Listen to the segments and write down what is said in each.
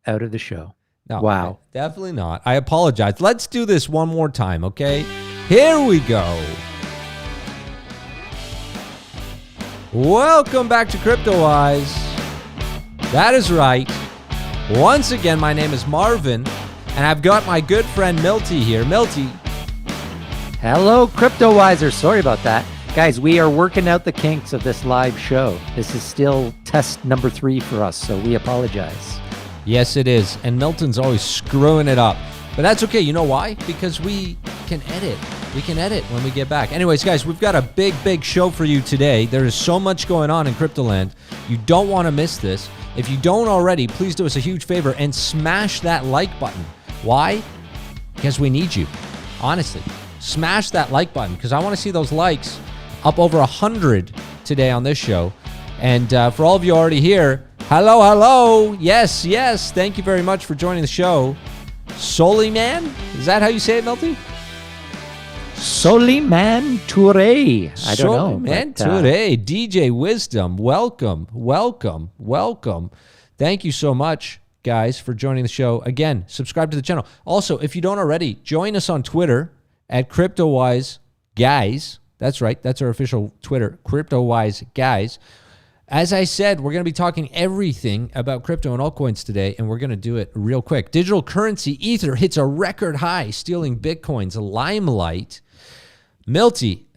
out of the show. No, Wow. definitely not. I apologize. Let's do this one more time, okay? Here we go. Welcome back to CryptoWise. That is right. Once again, my name is Marvin, and I've got my good friend Milty here. Milty. Hello, CryptoWiser. Sorry about that. Guys, we are working out the kinks of this live show. This is still test number 3 for us, so we apologize. Yes, it is. And Milton's always screwing it up. But that's okay. You know why? Because we can edit. We can edit when we get back. Anyways, guys, we've got a big show for you today. There is so much going on in Cryptoland. You don't want to miss this. If you don't already, please do us a huge favor and smash that like button. Why? Because we need you. Honestly, smash that like button because I want to see those likes up over 100 today on this show. And for all of you already here, hello. Yes. Thank you very much for joining the show. Soliman? Is that how you say it, Melty? Soliman Touré. I don't know. Soliman Touré. DJ Wisdom. Welcome. Thank you so much, guys, for joining the show. Again, subscribe to the channel. Also, if you don't already, join us on Twitter at CryptoWise Guys. That's right. That's our official Twitter, CryptoWise Guys. As I said, we're going to be talking everything about crypto and altcoins today, and we're going to do it real quick. Digital currency, Ether, hits a record high, stealing Bitcoin's limelight. Milty.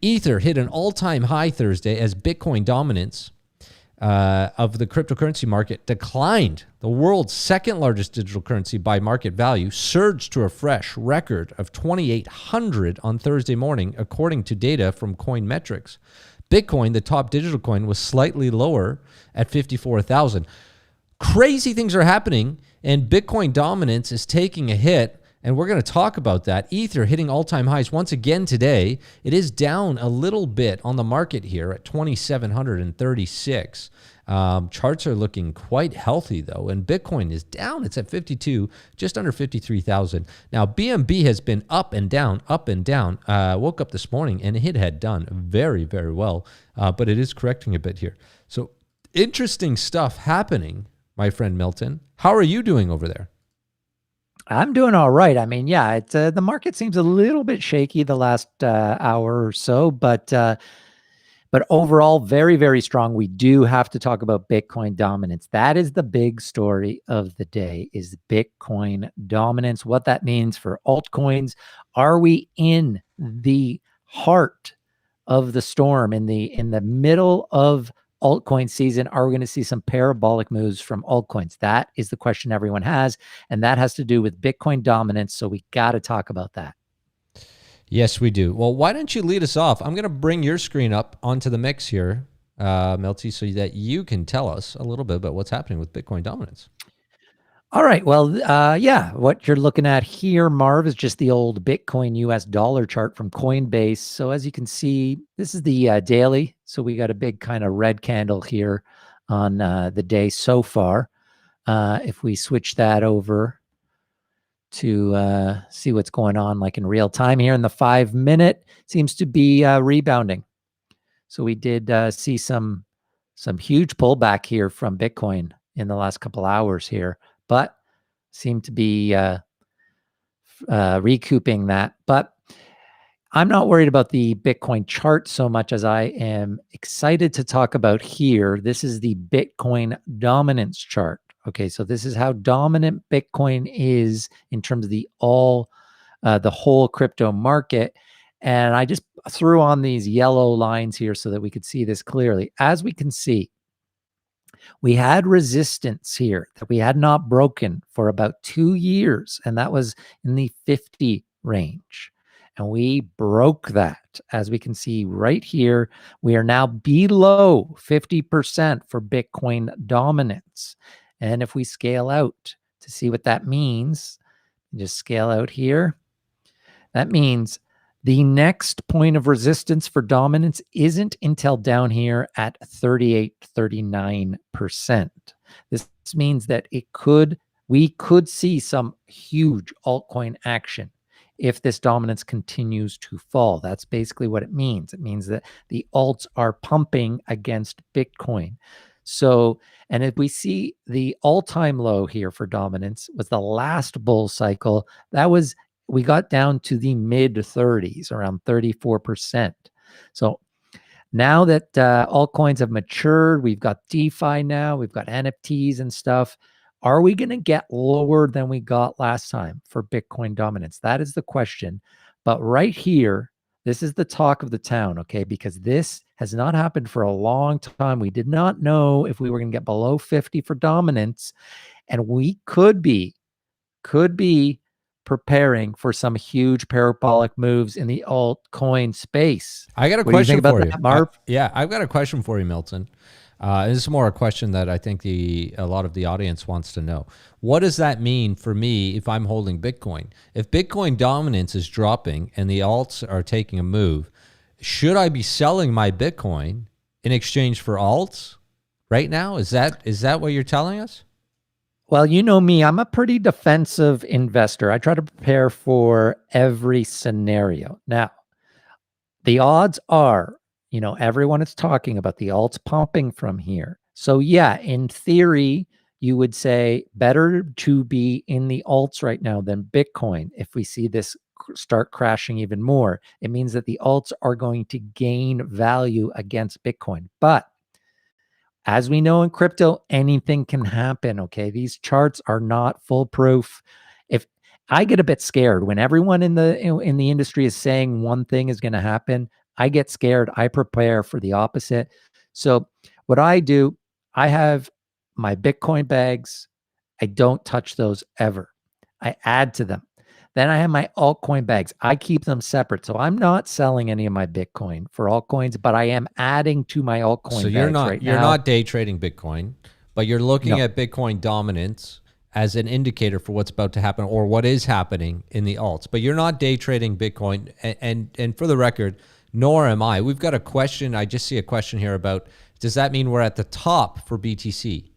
Ether hit an all-time high Thursday as Bitcoin dominance of the cryptocurrency market declined. The world's second largest digital currency by market value surged to a fresh record of 2,800 on Thursday morning, according to data from Coinmetrics. Bitcoin, the top digital coin, was slightly lower at 54,000. Crazy things are happening, and Bitcoin dominance is taking a hit, and we're going to talk about that. Ether hitting all-time highs once again today. It is down a little bit on the market here at 2,736. Charts are looking quite healthy, though, and Bitcoin is down. It's at 52, just under 53,000. Now, BNB has been up and down. Woke up this morning, and it had done very well, but it is correcting a bit here. So interesting stuff happening, my friend Milton. How are you doing over there? I'm doing all right. I mean, yeah, the market seems a little bit shaky the last hour or so, but overall, very strong. We do have to talk about Bitcoin dominance. That is the big story of the day, is Bitcoin dominance, what that means for altcoins. Are we in the heart of the storm, in the middle of altcoin season? Are we going to see some parabolic moves from altcoins? That is the question everyone has, and that has to do with Bitcoin dominance, so we got to talk about that. Yes, we do. Well, why don't you lead us off? I'm going to bring your screen up onto the mix here, Melty, so that you can tell us a little bit about what's happening with Bitcoin dominance. All right. Well, yeah, what you're looking at here, Marv, is just the old Bitcoin US dollar chart from Coinbase. So as you can see, this is the daily. So we got a big kind of red candle here on the day so far. If we switch that over to see what's going on like in real time here in the 5-minute, seems to be rebounding. So we did see some huge pullback here from Bitcoin in the last couple hours here, but seem to be recouping that. But I'm not worried about the Bitcoin chart so much as I am excited to talk about here. This is the Bitcoin dominance chart. Okay, so this is how dominant Bitcoin is in terms of the whole crypto market. And I just threw on these yellow lines here so that we could see this clearly. As we can see, we had resistance here that we had not broken for about 2 years, and that was in the 50 range. And we broke that. As we can see right here, we are now below 50% for Bitcoin dominance. And if we scale out to see what that means, just scale out here, that means the next point of resistance for dominance isn't until down here at 38, 39%. This means that we could see some huge altcoin action if this dominance continues to fall. That's basically what it means. It means that the alts are pumping against Bitcoin. So, and if we see the all-time low here for dominance was the last bull cycle, we got down to the mid 30s, around 34%. So now that altcoins have matured, we've got DeFi now, we've got NFTs and stuff. Are we going to get lower than we got last time for Bitcoin dominance? That is the question. But right here, this is the talk of the town, okay? Because this has not happened for a long time. We did not know if we were going to get below 50 for dominance, and we could be preparing for some huge parabolic moves in the altcoin space. I got a What do you question think about for you. that, Marv? Yeah, I've got a question for you, Milton. This is more a question that I think a lot of the audience wants to know. What does that mean for me if I'm holding Bitcoin? If Bitcoin dominance is dropping and the alts are taking a move, should I be selling my Bitcoin in exchange for alts right now? Is that what you're telling us? Well, you know me, I'm a pretty defensive investor. I try to prepare for every scenario. Now, the odds are, everyone is talking about the alts pumping from here. So yeah, in theory, you would say better to be in the alts right now than Bitcoin. If we see this start crashing even more, it means that the alts are going to gain value against Bitcoin. But as we know in crypto, anything can happen. Okay. These charts are not foolproof. If I get a bit scared when everyone in the industry is saying one thing is going to happen, I get scared. I prepare for the opposite. So what I do, I have my Bitcoin bags. I don't touch those ever. I add to them. Then I have my altcoin bags. I keep them separate. So I'm not selling any of my Bitcoin for altcoins, but I am adding to my altcoin So you're bags not right you're now. not day trading Bitcoin, but you're looking No. at Bitcoin dominance as an indicator for what's about to happen or what is happening in the alts. But you're not day trading Bitcoin. And for the record, nor am I. We've got a question. I just see a question here about, does that mean we're at the top for BTC?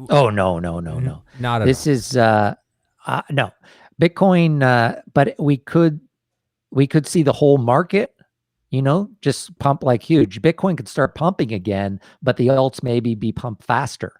Oh, no, no, no, no. Not at This all. is no. Bitcoin, but we could see the whole market, just pump like huge. Bitcoin could start pumping again, but the alts maybe be pumped faster.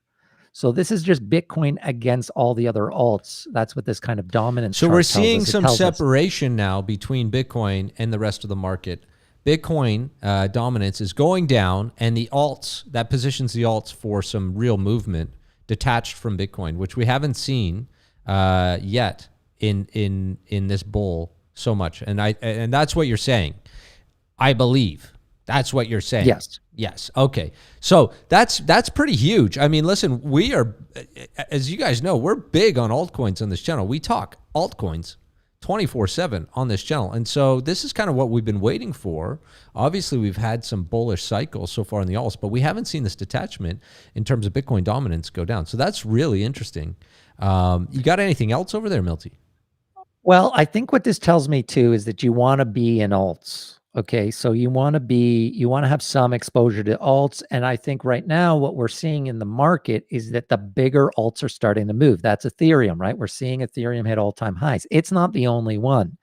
So this is just Bitcoin against all the other alts. That's what this kind of dominance So we're chart tells seeing us. It some tells us, separation now between Bitcoin and the rest of the market. Bitcoin dominance is going down, and the alts, that positions the alts for some real movement detached from Bitcoin, which we haven't seen yet in this bull so much. And that's what you're saying, I believe. That's what you're saying. yes. Yes. Okay. So that's pretty huge. I mean, listen, we are, as you guys know, we're big on altcoins on this channel. We talk altcoins 24/7 on this channel. And so this is kind of what we've been waiting for. Obviously, we've had some bullish cycles so far in the alts, but we haven't seen this detachment in terms of Bitcoin dominance go down. So that's really interesting. You got anything else over there, Milty? Well, I think what this tells me too is that you want to be in alts. Okay. So you want to have some exposure to alts. And I think right now what we're seeing in the market is that the bigger alts are starting to move. That's Ethereum, right? We're seeing Ethereum hit all-time highs. It's not the only one.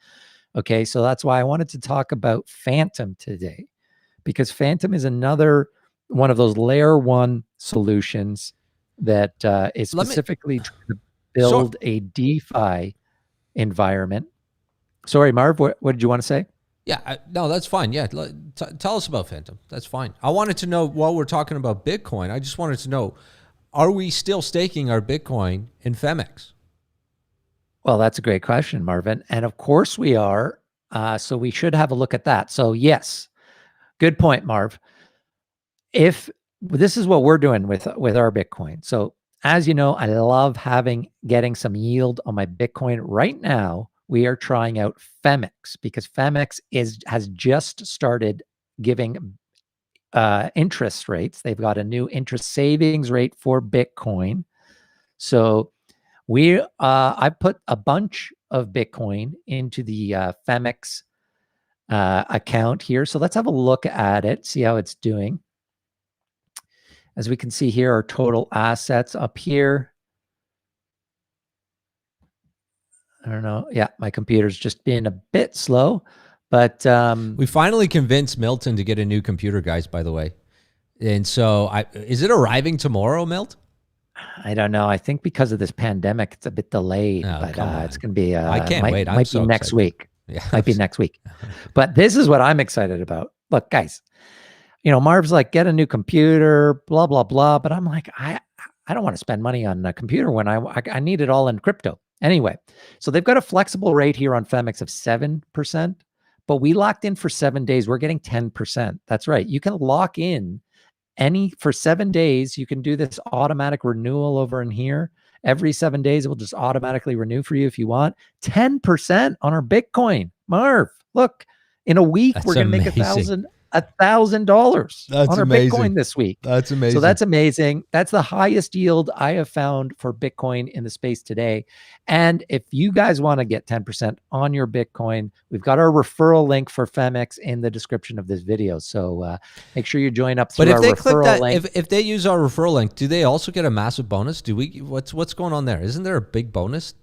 Okay. So that's why I wanted to talk about Phantom today, because Phantom is another one of those layer one solutions that is Let me, specifically trying to so build a DeFi environment. Sorry, Marv, what did you want to say? yeah, no, that's fine. Yeah. Tell us about Phantom. That's fine. I wanted to know, while we're talking about Bitcoin, I just wanted to know, are we still staking our Bitcoin in Femex? Well, that's a great question, Marvin. And of course we are. So we should have a look at that. So yes, good point, Marv. If this is what we're doing with our Bitcoin. So as you know, I love getting some yield on my Bitcoin. Right now, we are trying out Femex because Femex has just started giving interest rates. They've got a new interest savings rate for Bitcoin. So I put a bunch of Bitcoin into the Femex account here. So let's have a look at it, see how it's doing. As we can see here, our total assets up here. I don't know. Yeah, my computer's just being a bit slow, but We finally convinced Milton to get a new computer, guys, by the way. And so is it arriving tomorrow, Milt? I don't know. I think because of this pandemic, it's a bit delayed, Oh, but come it's on. going to be, I can't might, wait. I'm might be so next excited. week. Yeah. Might be next week. But this is what I'm excited about. Look, guys, Marv's like, get a new computer, blah, blah, blah. But I'm like, I don't want to spend money on a computer when I need it all in crypto. Anyway, so they've got a flexible rate here on Femex of 7%, but we locked in for 7 days. We're getting 10%. That's right. You can lock in for 7 days. You can do this automatic renewal over in here. Every 7 days, it will just automatically renew for you if you want. 10% on our Bitcoin. Marv, look, in a week, That's we're going to make amazing. $1,000 That's on our amazing. Bitcoin this week. That's amazing. So that's amazing. That's the highest yield I have found for Bitcoin in the space today. And if you guys want to get 10% on your Bitcoin, we've got our referral link for Femex in the description of this video. So make sure you join up through But if our they click referral that, link. if they use our referral link, do they also get a massive bonus? What's going on there? Isn't there a big bonus?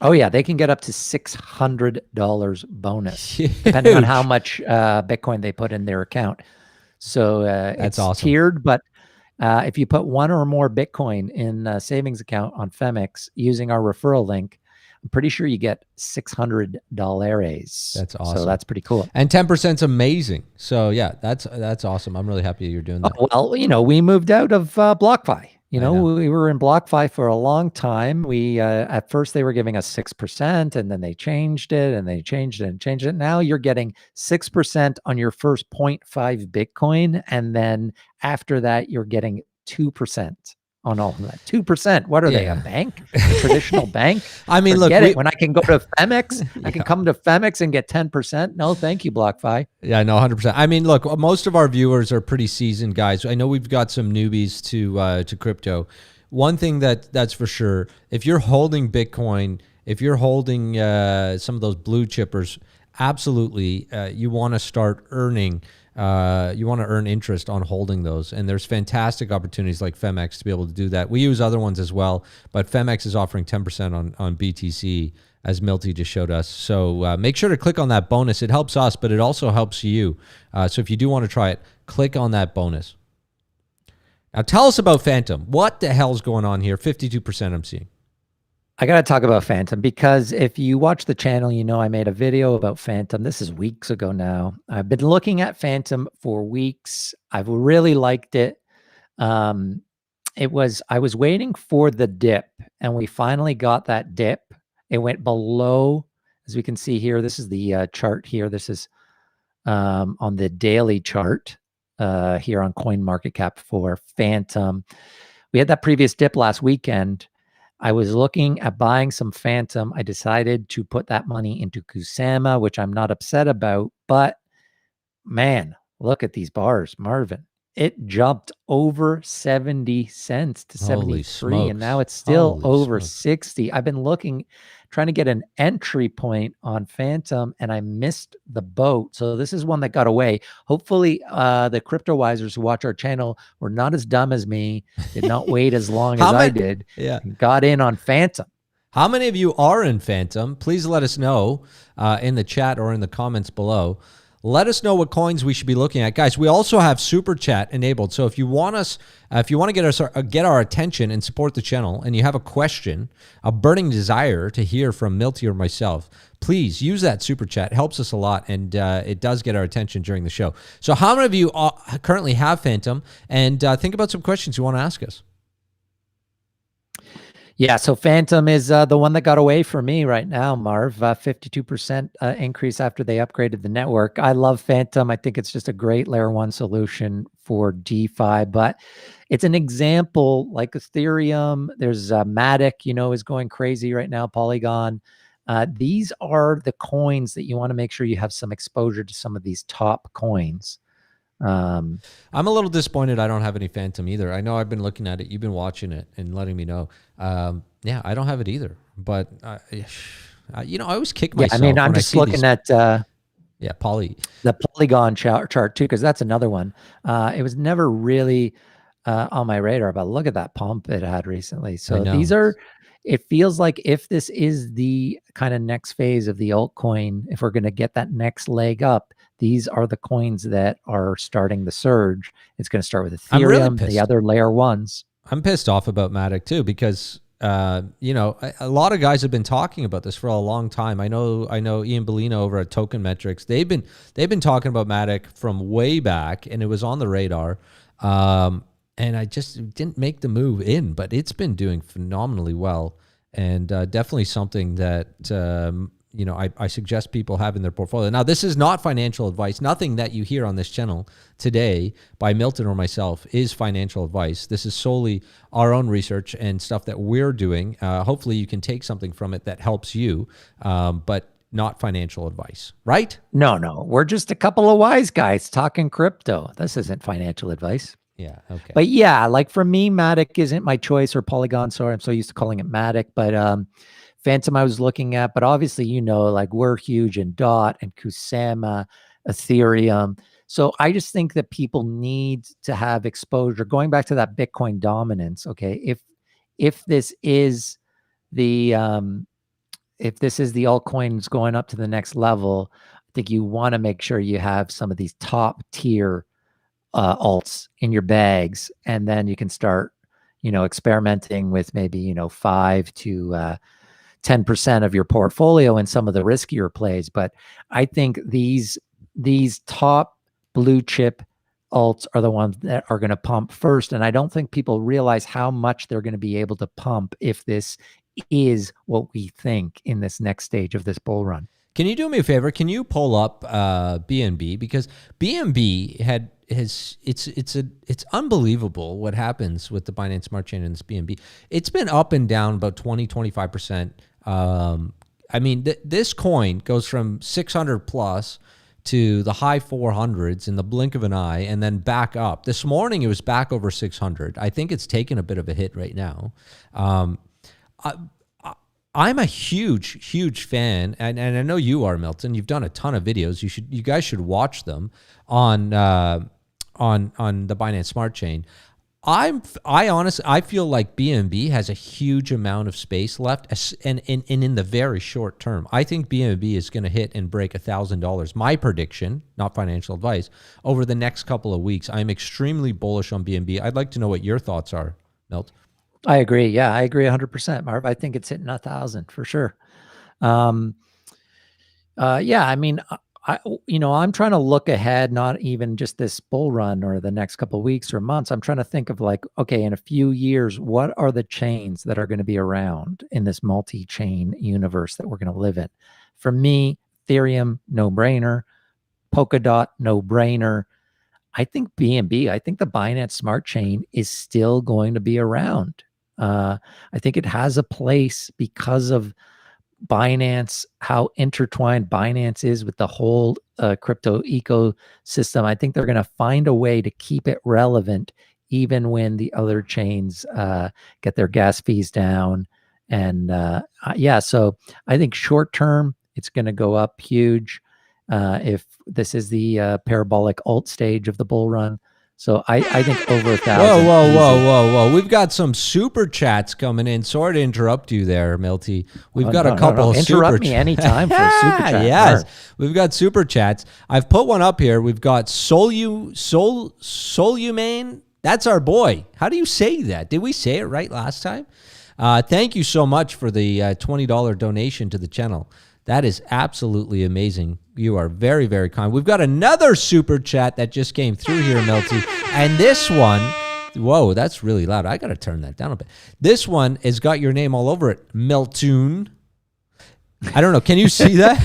Oh yeah, they can get up to $600 bonus, depending on how much Bitcoin they put in their account. So it's awesome. Tiered, but if you put one or more Bitcoin in a savings account on Femex using our referral link, I'm pretty sure you get $600. That's awesome. So that's pretty cool. And 10% is amazing. So yeah, that's awesome. I'm really happy you're doing that. Well, we moved out of BlockFi. We were in BlockFi for a long time. We at first they were giving us 6%, and then they changed it, and they changed it and changed it. Now you're getting 6% on your first 0.5 Bitcoin, and then after that you're getting 2% on all of that. 2%. What are they? A bank? A traditional bank? I mean, Forget look, it. When I can go to Femex, I can come to Femex and get 10%. No, thank you, BlockFi. Yeah, no, 100%. I mean, look, most of our viewers are pretty seasoned guys. I know we've got some newbies to crypto. One thing that's for sure, if you're holding Bitcoin, if you're holding some of those blue chippers, absolutely, you want to start earning. You want to earn interest on holding those. And there's fantastic opportunities like Femex to be able to do that. We use other ones as well, but Femex is offering 10% on BTC, as Milty just showed us. So make sure to click on that bonus. It helps us, but it also helps you. So if you do want to try it, click on that bonus. Now tell us about Phantom. What the hell's going on here? 52% I'm seeing. I got to talk about Phantom because if you watch the channel, I made a video about Phantom. This is weeks ago now. I've been looking at Phantom for weeks. I've really liked it. I was waiting for the dip, and we finally got that dip. It went below, as we can see here. This is the chart here. This is on the daily chart here on CoinMarketCap for Phantom. We had that previous dip last weekend. I was looking at buying some Phantom. I decided to put that money into Kusama, which I'm not upset about. But man, look at these bars, Marvin. It jumped over 70 cents to 73, and now it's still over 60. I've been trying to get an entry point on Phantom, and I missed the boat. So this is one that got away. Hopefully, the CryptoWisers who watch our channel were not as dumb as me, did not wait as long as I did, and got in on Phantom. How many of you are in Phantom? Please let us know in the chat or in the comments below. Let us know what coins we should be looking at, guys. We also have Super Chat enabled, so if you want to get our attention and support the channel, and you have a question, a burning desire to hear from Milty or myself, please use that Super Chat. It helps us a lot, and it does get our attention during the show. So, how many of you currently have Phantom? And think about some questions you want to ask us. Yeah, so Phantom is the one that got away for me right now, Marv. 52% increase after they upgraded the network. I love Phantom. I think it's just a great layer one solution for DeFi, but it's an example like Ethereum. There's Matic, is going crazy right now, Polygon. These are the coins that you want to make sure you have some exposure to some of these top coins. I'm a little disappointed I don't have any Phantom either. I know I've been looking at it. You've been watching it and letting me know. Yeah, I don't have it either. But, I always kick myself. Yeah, I mean, I'm just looking at the Polygon chart too, because that's another one. It was never really on my radar, but look at that pump it had recently. I So these know. are, it feels like if this is the kind of next phase of the altcoin, if we're going to get that next leg up, these are the coins that are starting the surge. It's going to start with I'm really Ethereum, the pissed. other layer ones. I'm pissed off about Matic too because you know, a lot of guys have been talking about this for a long time. I know Ian Bellino over at Token Metrics. They've been talking about Matic from way back, and it was on the radar. And I just didn't make the move in, but it's been doing phenomenally well, and definitely something that you know, I suggest people have in their portfolio. Now, this is not financial advice. Nothing that you hear on this channel today by Milton or myself is financial advice. This is solely our own research and stuff that we're doing. Hopefully, you can take something from it that helps you, but not financial advice, right? No, we're just a couple of wise guys talking crypto. This isn't financial advice. Yeah. Okay. But yeah, like for me, Matic isn't my choice, or Polygon. Sorry, I'm so used to calling it Matic. But Phantom I was looking at, but obviously, you know, like we're huge in DOT and Kusama, Ethereum. So I just think that people need to have exposure. Going back to that Bitcoin dominance, okay, if this is the altcoins going up to the next level, I think you want to make sure you have some of these top tier alts in your bags, and then you can start, you know, experimenting with maybe, you know, 5 to 10% of your portfolio in some of the riskier plays. But I think these top blue chip alts are the ones that are going to pump first. And I don't think people realize how much they're going to be able to pump if this is what we think in this next stage of this bull run. Can you do me a favor? Can you pull up BNB, because BNB it's unbelievable what happens with the Binance Smart Chain and this BNB. It's been up and down about 20-25%. I mean, this coin goes from 600 plus to the high 400s in the blink of an eye, and then back up. This morning it was back over 600. I think it's taken a bit of a hit right now. I'm a huge fan, and I know you are, Milton. You've done a ton of videos. You guys should watch them on the Binance Smart Chain. I honestly feel like BNB has a huge amount of space left, and in the very short term, I think BNB is going to hit and break $1,000. My prediction, not financial advice, over the next couple of weeks. I'm extremely bullish on BNB. I'd like to know what your thoughts are, Milt. I agree. Yeah, I agree 100%, Marv. I think it's hitting 1,000 for sure. Yeah, I mean, I'm trying to look ahead, not even just this bull run or the next couple of weeks or months. I'm trying to think of like, okay, in a few years, what are the chains that are going to be around in this multi-chain universe that we're going to live in? For me, Ethereum, no brainer. Polkadot, no brainer. I think BNB, I think the Binance Smart Chain is still going to be around. I think it has a place because of Binance, how intertwined Binance is with the whole crypto ecosystem. I think they're going to find a way to keep it relevant even when the other chains get their gas fees down. And yeah, so I think short term, it's going to go up huge if this is the parabolic alt stage of the bull run. So I think over 1,000. Whoa. We've got some super chats coming in. Sorry to interrupt you there, Milty. We've got a couple of super Interrupt me anytime for a super chat. Yes, we've got super chats. I've put one up here. We've got Solumane. That's our boy. How do you say that? Did we say it right last time? Thank you so much for the $20 donation to the channel. That is absolutely amazing. You are very, very kind. We've got another super chat that just came through here, Melty. And this one, whoa, that's really loud. I got to turn that down a bit. This one has got your name all over it, Meltoon. I don't know. Can you see that?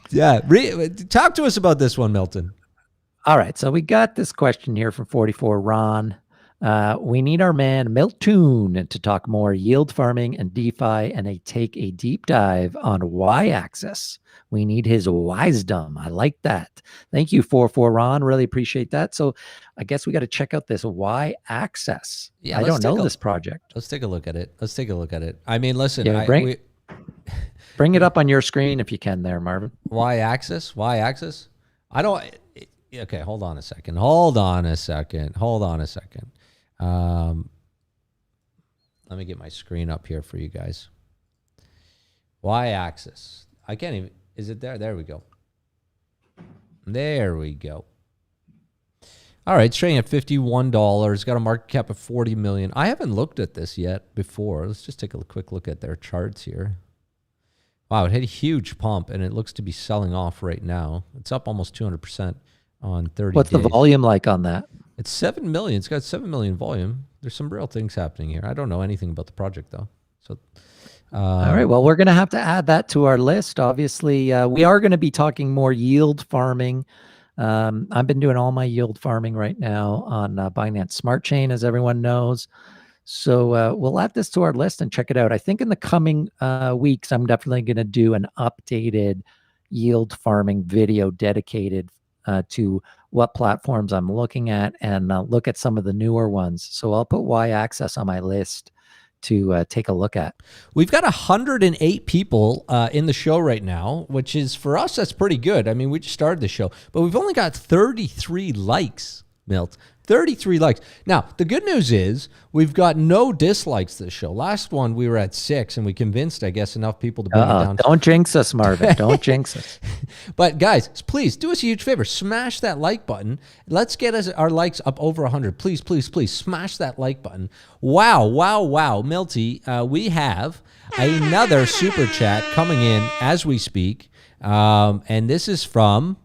Yeah. Talk to us about this one, Milton. All right. So we got this question here from 44 Ron. We need our man Miltoon to talk more yield farming and DeFi and take a deep dive on Y-axis. We need his wisdom. I like that. Thank you, 44 Ron. Really appreciate that. So I guess we got to check out this Y-axis. Yeah, I don't know this project. Let's take a look at it. I mean, listen. Yeah, bring it up on your screen if you can there, Marvin. Y-axis? I don't... Okay, hold on a second. Hold on a second. Hold on a second. Let me get my screen up here for you guys. Y-axis. I can't even. Is it there? There we go. There we go. All right, it's trading at $51. Got a market cap of 40 million. I haven't looked at this yet before. Let's just take a quick look at their charts here. Wow, it had a huge pump, and it looks to be selling off right now. It's up almost 200% on 30 What's days. the volume like on that? It's 7 million. It's got 7 million volume. There's some real things happening here. I don't know anything about the project, though. So, all right. Well, we're going to have to add that to our list. Obviously, we are going to be talking more yield farming. I've been doing all my yield farming right now on Binance Smart Chain, as everyone knows. So we'll add this to our list and check it out. I think in the coming weeks, I'm definitely going to do an updated yield farming video dedicated to what platforms I'm looking at and look at some of the newer ones. So I'll put Y-Access on my list to take a look at. We've got 108 people in the show right now, which is, for us, that's pretty good. I mean, we just started the show, but we've only got 33 likes, Milt. 33 likes. Now, the good news is we've got no dislikes this show. Last one, we were at 6, and we convinced, I guess, enough people to bring it down. Don't jinx us, Marvin. Don't jinx us. But guys, please do us a huge favor. Smash that like button. Let's get our likes up over 100. Please, please, please smash that like button. Wow, wow, wow. Milty, we have another super chat coming in as we speak. And this is from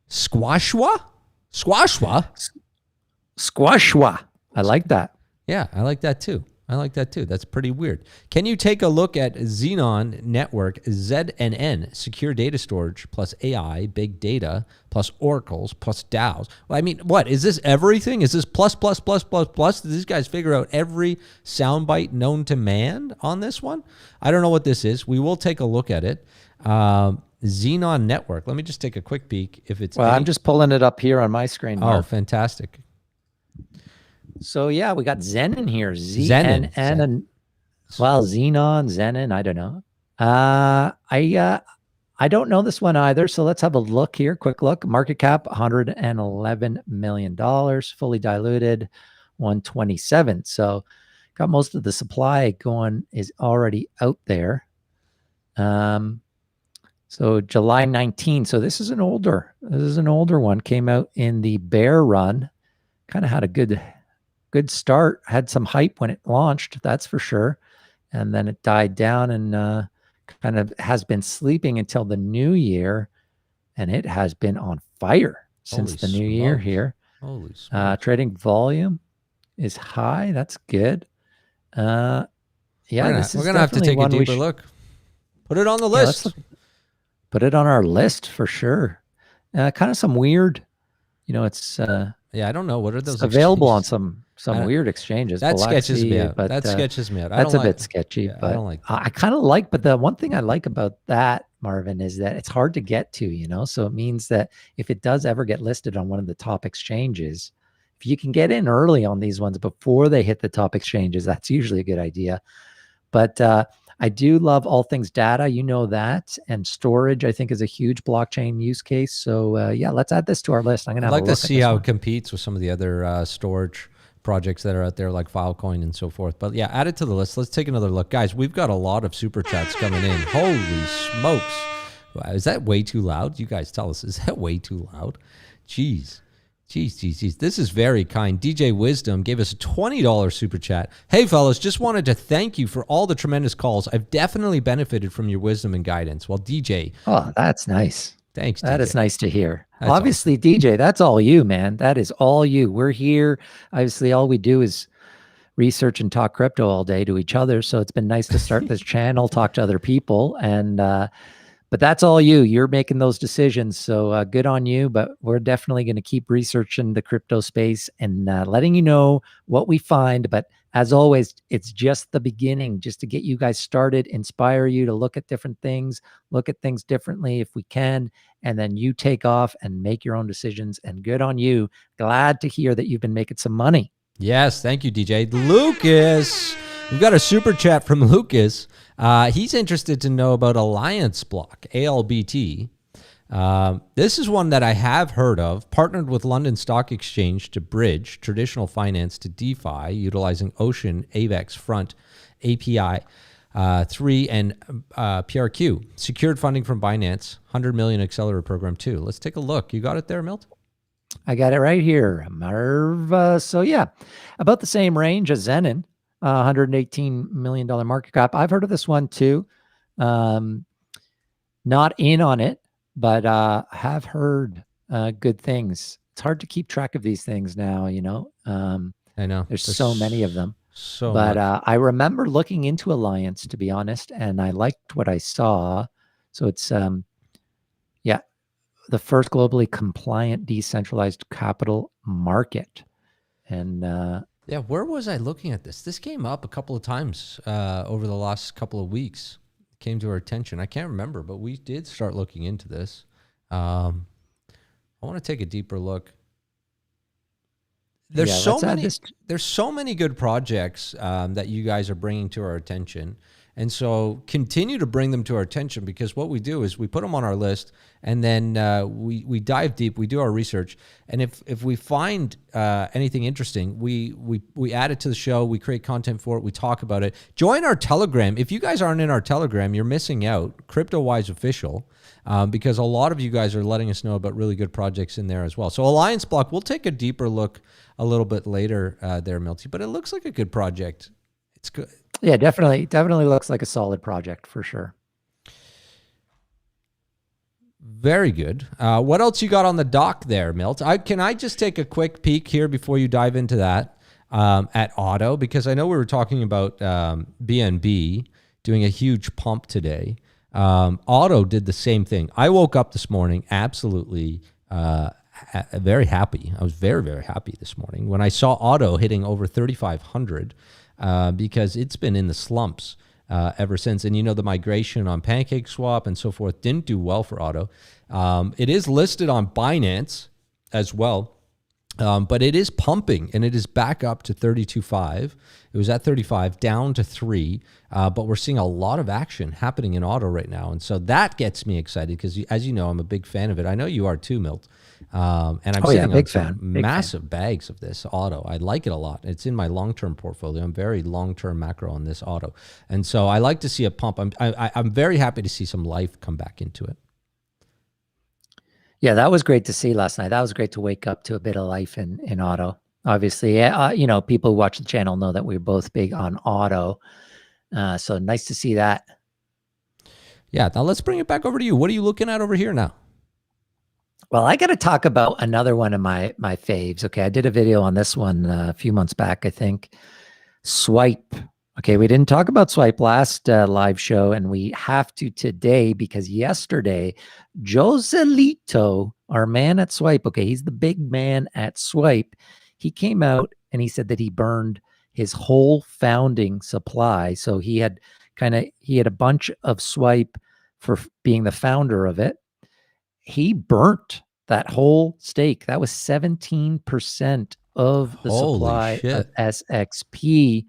Squashwa? Squashwa. I like that. Yeah, I like that too. That's pretty weird. Can you take a look at Xenon Network, ZNN, secure data storage plus AI, big data, plus oracles, plus DAOs? Well, I mean, what? Is this everything? Is this plus, plus, plus, plus, plus? Did these guys figure out every soundbite known to man on this one? I don't know what this is. We will take a look at it. Xenon Network. Let me just take a quick peek. If it's I'm just pulling it up here on my screen, Mark. Oh, fantastic. So yeah, we got Zen in here. Xenon. Xenon. I don't know. I don't know this one either. So let's have a look here. Quick look. Market cap $111 million. Fully diluted 127. So got most of the supply going is already out there. So July 19. So this is an older one. Came out in the bear run. Kind of had a good start, had some hype when it launched, that's for sure. And then it died down and kind of has been sleeping until the new year. And it has been on fire since the new year here. Holy smokes. Trading volume is high. That's good. We're going to have to take a deeper look. Put it on the list. Put it on our list for sure. Kind of some weird, it's... yeah, I don't know. What are those? Available on some weird exchanges. That sketches me out. That sketches me out. That's a bit sketchy, but I don't like that. I kind of like. But the one thing I like about that, Marvin, is that it's hard to get to. So it means that if it does ever get listed on one of the top exchanges, if you can get in early on these ones before they hit the top exchanges, that's usually a good idea. But I do love all things data, that, and storage. I think is a huge blockchain use case. So yeah, let's add this to our list. I'm gonna have I'd like to see how it competes with some of the other storage projects that are out there, like Filecoin and so forth. But yeah, add it to the list. Let's take another look, guys. We've got a lot of super chats coming in. Holy smokes! Wow, is that way too loud? You guys tell us. Is that way too loud? Jeez. This is very kind. DJ Wisdom gave us a $20 super chat. Hey, fellas, just wanted to thank you for all the tremendous calls. I've definitely benefited from your wisdom and guidance. Well, DJ. Oh, that's nice. Thanks, DJ. That is nice to hear. Obviously, awesome. DJ, that's all you, man. That is all you. We're here. Obviously, all we do is research and talk crypto all day to each other. So it's been nice to start this channel, talk to other people. And but that's all you. You're making those decisions. So good on you. But we're definitely going to keep researching the crypto space and letting you know what we find. But as always, it's just the beginning, just to get you guys started, inspire you to look at different things, look at things differently if we can. And then you take off and make your own decisions. And good on you. Glad to hear that you've been making some money. Yes. Thank you, DJ. Lucas. We've got a super chat from Lucas. He's interested to know about Alliance Block, ALBT. This is one that I have heard of. Partnered with London Stock Exchange to bridge traditional finance to DeFi, utilizing Ocean, AVAX, Front, API 3, and PRQ. Secured funding from Binance, 100 million accelerator program too. Let's take a look. You got it there, Milt? I got it right here, Marv. So yeah, about the same range as Zenin, $118 million market cap. I've heard of this one too. Not in on it, but have heard good things. It's hard to keep track of these things now, you know. I know. There's so many of them. So but much. I remember looking into Alliance, to be honest, and I liked what I saw. So it's yeah, the first globally compliant decentralized capital market. And yeah, where was I looking at this? This came up a couple of times over the last couple of weeks. It came to our attention. I can't remember, but we did start looking into this. I want to take a deeper look. There's so many good projects that you guys are bringing to our attention. And so continue to bring them to our attention, because what we do is we put them on our list, and then we dive deep, we do our research. And if we find anything interesting, we add it to the show, we create content for it, we talk about it. Join our Telegram. If you guys aren't in our Telegram, you're missing out. CryptoWise Official, because a lot of you guys are letting us know about really good projects in there as well. So Alliance Block, we'll take a deeper look a little bit later there, Milty, but it looks like a good project. It's good. Yeah, definitely looks like a solid project for sure. Very good. What else you got on the dock there, Milt? Can I just take a quick peek here before you dive into that at Auto? Because I know we were talking about BNB doing a huge pump today. Auto did the same thing. I woke up this morning absolutely very happy. I was very, very happy this morning when I saw Auto hitting over 3,500 because it's been in the slumps ever since. And, you know, the migration on PancakeSwap and so forth didn't do well for Auto. It is listed on Binance as well, but it is pumping, and it is back up to 32.5. It was at 35, down to 3, but we're seeing a lot of action happening in Auto right now. And so that gets me excited because, as you know, I'm a big fan of it. I know you are too, Milt. And I'm sitting on some massive bags of this Auto. I like it a lot. It's in my long-term portfolio. I'm very long-term macro on this Auto. And so I like to see a pump. I'm very happy to see some life come back into it. Yeah, that was great to see last night. That was great to wake up to a bit of life in Auto. Obviously, you know, people who watch the channel know that we're both big on Auto. So nice to see that. Yeah, now let's bring it back over to you. What are you looking at over here now? Well, I got to talk about another one of my faves. Okay, I did a video on this one a few months back, I think. Swipe. Okay, we didn't talk about Swipe last live show, and we have to today because yesterday, Joselito, our man at Swipe, okay, he's the big man at Swipe, he came out and he said that he burned his whole founding supply. So he had a bunch of Swipe for being the founder of it. He burnt that whole stake. That was 17% of the supply of SXP.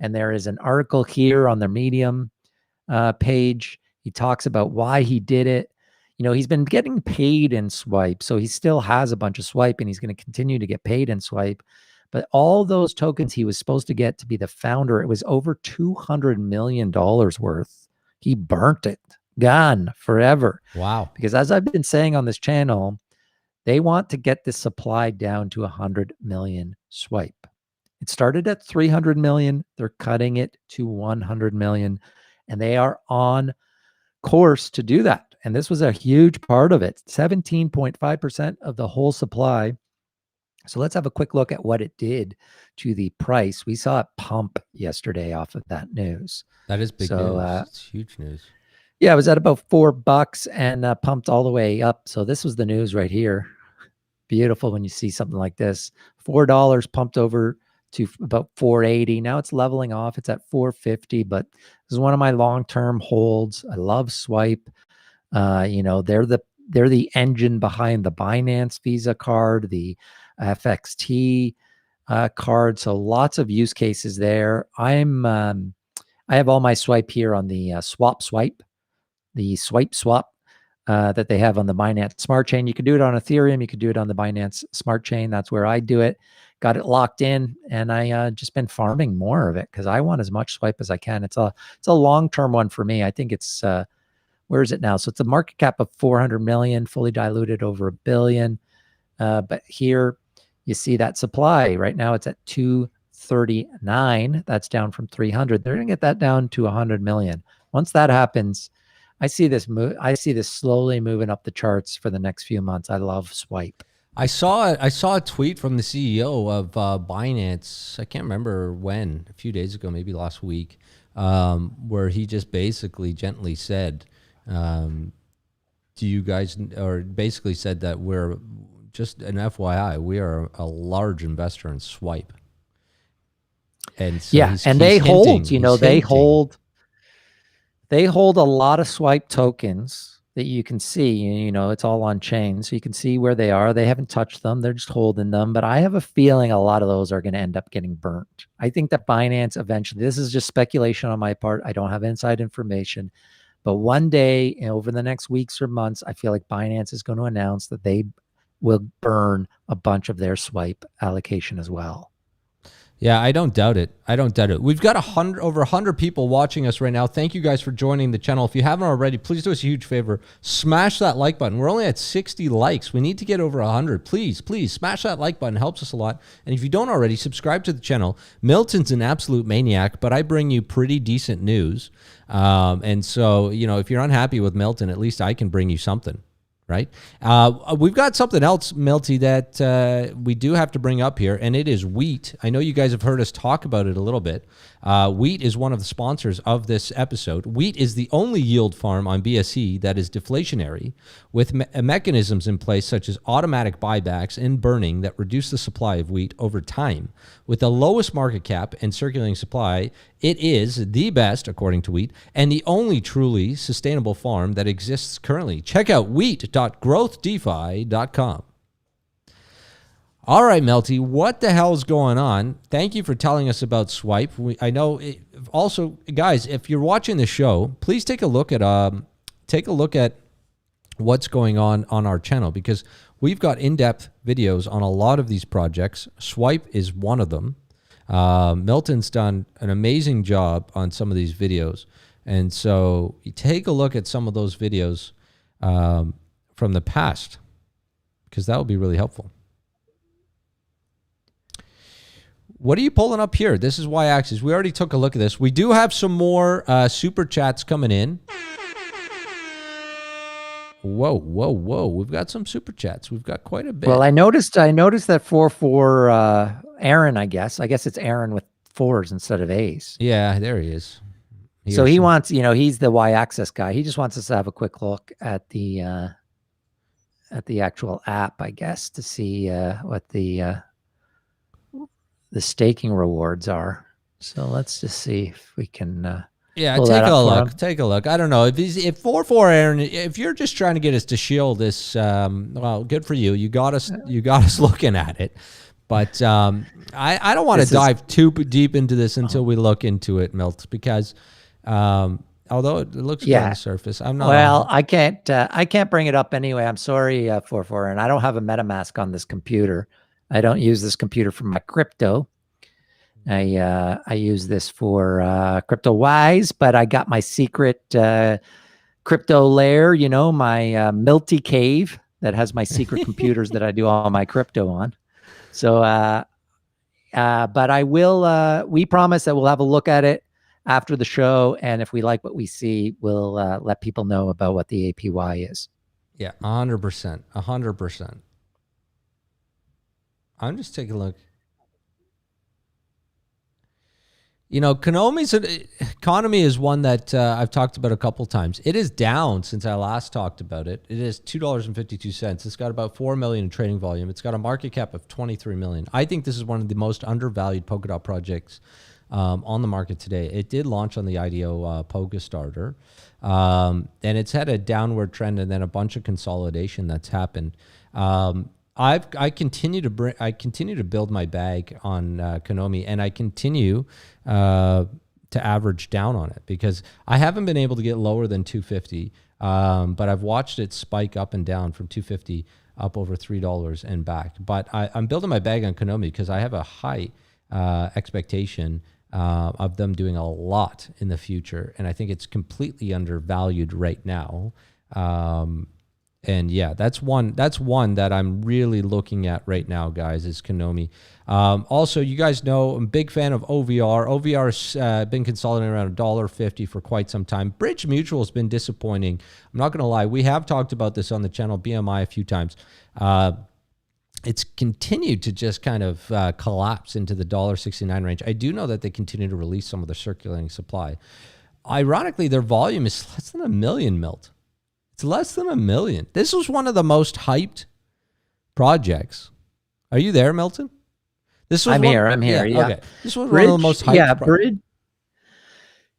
And there is an article here on their Medium page. He talks about why he did it. You know, he's been getting paid in Swipe, so he still has a bunch of Swipe, and he's going to continue to get paid in Swipe. But all those tokens he was supposed to get to be the founder, it was over $200 million worth. He burnt it. Gone forever. Wow. Because as I've been saying on this channel, they want to get this supply down to 100 million Swipe. It started at 300 million. They're cutting it to 100 million, and they are on course to do that. And this was a huge part of it, 17.5% of the whole supply. So let's have a quick look at what it did to the price. We saw it pump yesterday off of that news. That is big news. It's huge news. Yeah, it was at about $4 and pumped all the way up. So this was the news right here. Beautiful when you see something like this. $4 pumped over to about 480. Now it's leveling off. It's at 450, but this is one of my long-term holds. I love Swipe. You know, they're the engine behind the Binance Visa card, the FXT card. So lots of use cases there. I have all my Swipe here on the Swipe, the Swipe Swap that they have on the Binance Smart Chain. You can do it on Ethereum. You can do it on the Binance Smart Chain. That's where I do it. Got it locked in, and I just been farming more of it because I want as much swipe as I can. It's a long-term one for me. I think it's where is it now? So it's a market cap of 400 million, fully diluted over $1 billion. But here you see that supply right now. It's at 239. That's down from 300. They're going to get that down to 100 million. Once that happens, I see this slowly moving up the charts for the next few months. I love swipe. I saw a tweet from the CEO of Binance. I can't remember when, a few days ago, maybe last week, where he just basically gently said, do you guys, or basically said that we're just an FYI, we are a large investor in swipe. And so yeah, and they hold, they hold a lot of swipe tokens that you can see, it's all on chain. So you can see where they are. They haven't touched them. They're just holding them. But I have a feeling a lot of those are going to end up getting burnt. I think that Binance eventually, this is just speculation on my part. I don't have inside information. But one day, over the next weeks or months, I feel like Binance is going to announce that they will burn a bunch of their swipe allocation as well. Yeah, I don't doubt it. I don't doubt it. We've got over 100 people watching us right now. Thank you guys for joining the channel. If you haven't already, please do us a huge favor. Smash that like button. We're only at 60 likes. We need to get over 100. Please smash that like button. It helps us a lot. And if you don't already, subscribe to the channel. Milton's an absolute maniac, but I bring you pretty decent news. And so, if you're unhappy with Milton, at least I can bring you something. Right? We've got something else, Milty, that we do have to bring up here, and it is wheat. I know you guys have heard us talk about it a little bit. Wheat is one of the sponsors of this episode. Wheat is the only yield farm on BSE that is deflationary, with mechanisms in place such as automatic buybacks and burning that reduce the supply of wheat over time. With the lowest market cap and circulating supply, it is the best, according to Wheat, and the only truly sustainable farm that exists currently. Check out wheat.growthdefi.com. All right, Melty, what the hell is going on? Thank you for telling us about swipe. I know. Also, guys, if you're watching the show, please take a look at what's going on our channel, because we've got in-depth videos on a lot of these projects. Swipe is one of them. Milton's done an amazing job on some of these videos, and so you take a look at some of those videos from the past, because that will be really helpful. What are you pulling up here? This is Y-axis. We already took a look at this. We do have some more super chats coming in. Whoa. We've got some super chats. We've got quite a bit. Well, I noticed that 4 Aaron, I guess it's Aaron with 4s instead of A's. Yeah, there he is. So he wants, he's the Y-axis guy. He just wants us to have a quick look at the actual app, I guess, to see what the staking rewards are. So let's just see if we can take a look. Take a look. I don't know if 4 Aaron, if you're just trying to get us to shield this, well, good for you. You got us looking at it. But I don't want to dive too deep into this until we look into it, Milt, because although it looks good on the surface, I'm not. Well, I can't bring it up anyway. I'm sorry, 4 and I don't have a MetaMask on this computer. I don't use this computer for my crypto. I use this for CryptoWise, but I got my secret crypto lair, my Milty cave that has my secret computers that I do all my crypto on. So, but I will, we promise that we'll have a look at it after the show. And if we like what we see, we'll let people know about what the APY is. Yeah, 100%. 100%. I'm just taking a look. Konomi's economy is one that I've talked about a couple times. It is down since I last talked about it. It is $2.52. It's got about 4 million in trading volume. It's got a market cap of 23 million. I think this is one of the most undervalued Polkadot projects on the market today. It did launch on the IDO Polkastarter, and it's had a downward trend and then a bunch of consolidation that's happened. I continue to build my bag on Konomi, and I continue to to average down on it, because I haven't been able to get lower than 250. But I've watched it spike up and down from 250 up over $3 and back. But I'm building my bag on Konami because I have a high expectation of them doing a lot in the future, and I think it's completely undervalued right now. And yeah, that's one that I'm really looking at right now, guys, is Konami. Also, you guys know I'm a big fan of OVR. OVR's been consolidating around $1.50 for quite some time. Bridge Mutual has been disappointing. I'm not going to lie. We have talked about this on the channel, BMI, a few times. It's continued to just kind of collapse into the $1.69 range. I do know that they continue to release some of their circulating supply. Ironically, their volume is less than 1 million, Milt. It's less than 1 million. This was one of the most hyped projects. Are you there, Milton? This was I'm here. Yeah. Okay. This was one of the most hyped. Yeah, Bridge.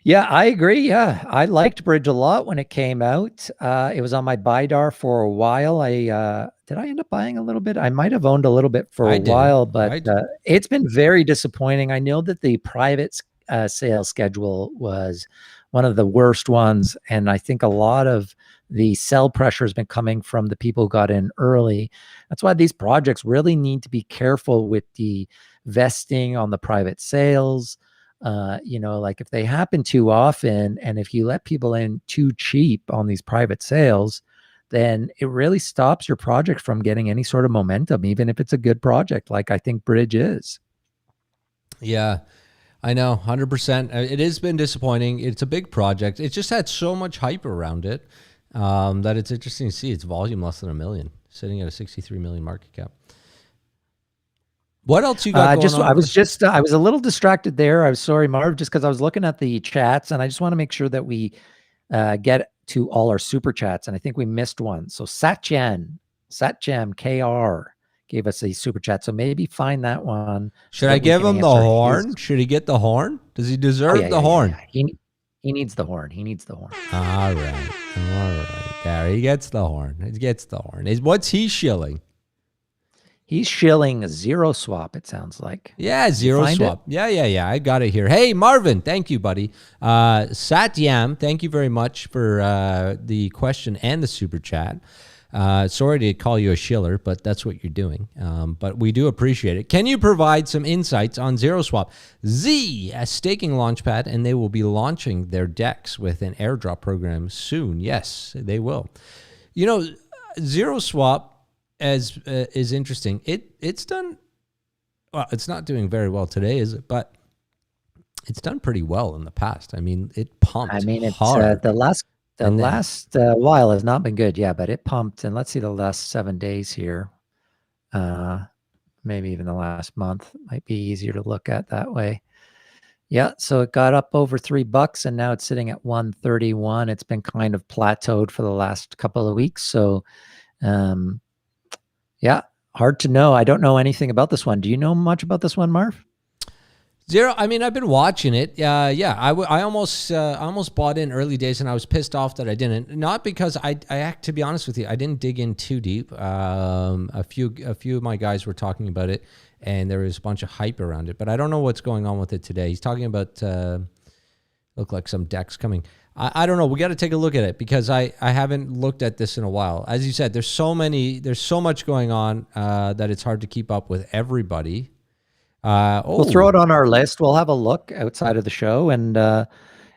Yeah, I agree. Yeah, I liked Bridge a lot when it came out. It was on my BIDAR for a while. Did I end up buying a little bit? I might have owned a little bit for a while, but it's been very disappointing. I know that the private sales schedule was one of the worst ones, and I think a lot of the sell pressure has been coming from the people who got in early. That's why these projects really need to be careful with the vesting on the private sales. Like if they happen too often, and if you let people in too cheap on these private sales, then it really stops your project from getting any sort of momentum, even if it's a good project, like I think Bridge is. Yeah, I know, 100%. It has been disappointing. It's a big project. It just had so much hype around it that it's interesting to see its volume less than 1 million, sitting at a 63 million market cap. What else you got going on? I was a little distracted there. I was sorry, Marv, just because I was looking at the chats, and I just want to make sure that we get to all our super chats, and I think we missed one. So Satjam KR gave us a super chat, so maybe find that one. Should I give him the horn? Should he get the horn? Does he deserve the horn? Yeah. He needs the horn. He needs the horn. All right. There, he gets the horn. What's he shilling? He's shilling zero swap, it sounds like. Yeah, zero swap. Yeah. I got it here. Hey, Marvin, thank you, buddy. Satyam, thank you very much for the question and the super chat. Sorry to call you a shiller, but that's what you're doing. But we do appreciate it. Can you provide some insights on Zero Swap? A staking launchpad, and they will be launching their DEX with an airdrop program soon. Yes, they will. You know, Zero Swap is interesting. It's done well. It's not doing very well today, is it? But it's done pretty well in the past. I mean, it pumped. It's hard. The last while has not been good. Yeah, but it pumped. And let's see the last 7 days here. Maybe even the last month might be easier to look at that way. Yeah, so it got up over $3 and now it's sitting at 131. It's been kind of plateaued for the last couple of weeks. So, yeah, hard to know. I don't know anything about this one. Do you know much about this one, Marv? Zero. I mean, I've been watching it. Yeah. I almost bought in early days, and I was pissed off that I didn't. Not because to be honest with you, I didn't dig in too deep. A few of my guys were talking about it, and there was a bunch of hype around it. But I don't know what's going on with it today. He's talking about look like some decks coming. I don't know. We got to take a look at it because I haven't looked at this in a while. As you said, there's so much going on that it's hard to keep up with everybody. We'll throw it on our list. We'll have a look outside of the show, and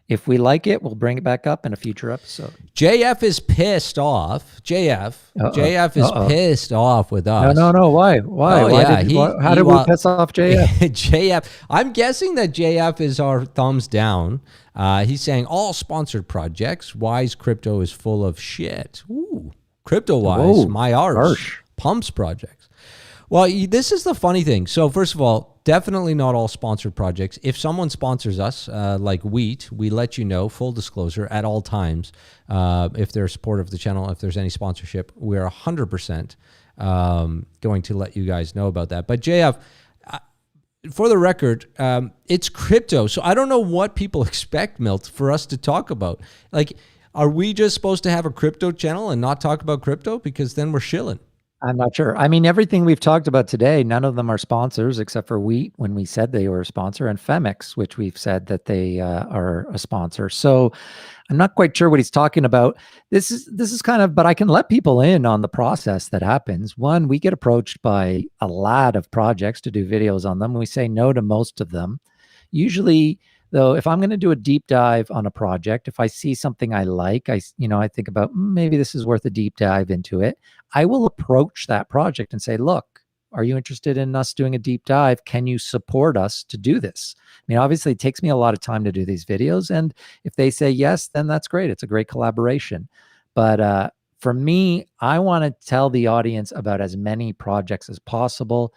if we like it, we'll bring it back up in a future episode. JF is pissed off. JF is pissed off with us. No. Why? How did we piss off JF? JF. I'm guessing that JF is our thumbs down. He's saying all sponsored projects. Wise Crypto is full of shit. Ooh, CryptoWise, my arch, pumps projects. Well, this is the funny thing. So first of all, definitely not all sponsored projects. If someone sponsors us, like Wheat, we let you know, full disclosure, at all times. If they're supportive of the channel, if there's any sponsorship, we're 100% going to let you guys know about that. But JF, for the record, it's crypto. So I don't know what people expect, Milt, for us to talk about. Like, are we just supposed to have a crypto channel and not talk about crypto? Because then we're shilling. I'm not sure. I mean, everything we've talked about today, none of them are sponsors except for Wheat when we said they were a sponsor, and Femex, which we've said that they are a sponsor. So I'm not quite sure what he's talking about. This is kind of, but I can let people in on the process that happens. One, we get approached by a lot of projects to do videos on them. We say no to most of them. Usually, though, if I'm going to do a deep dive on a project, if I see something I like, I think about maybe this is worth a deep dive into it. I will approach that project and say, look, are you interested in us doing a deep dive? Can you support us to do this? I mean, obviously, it takes me a lot of time to do these videos. And if they say yes, then that's great. It's a great collaboration. But for me, I want to tell the audience about as many projects as possible.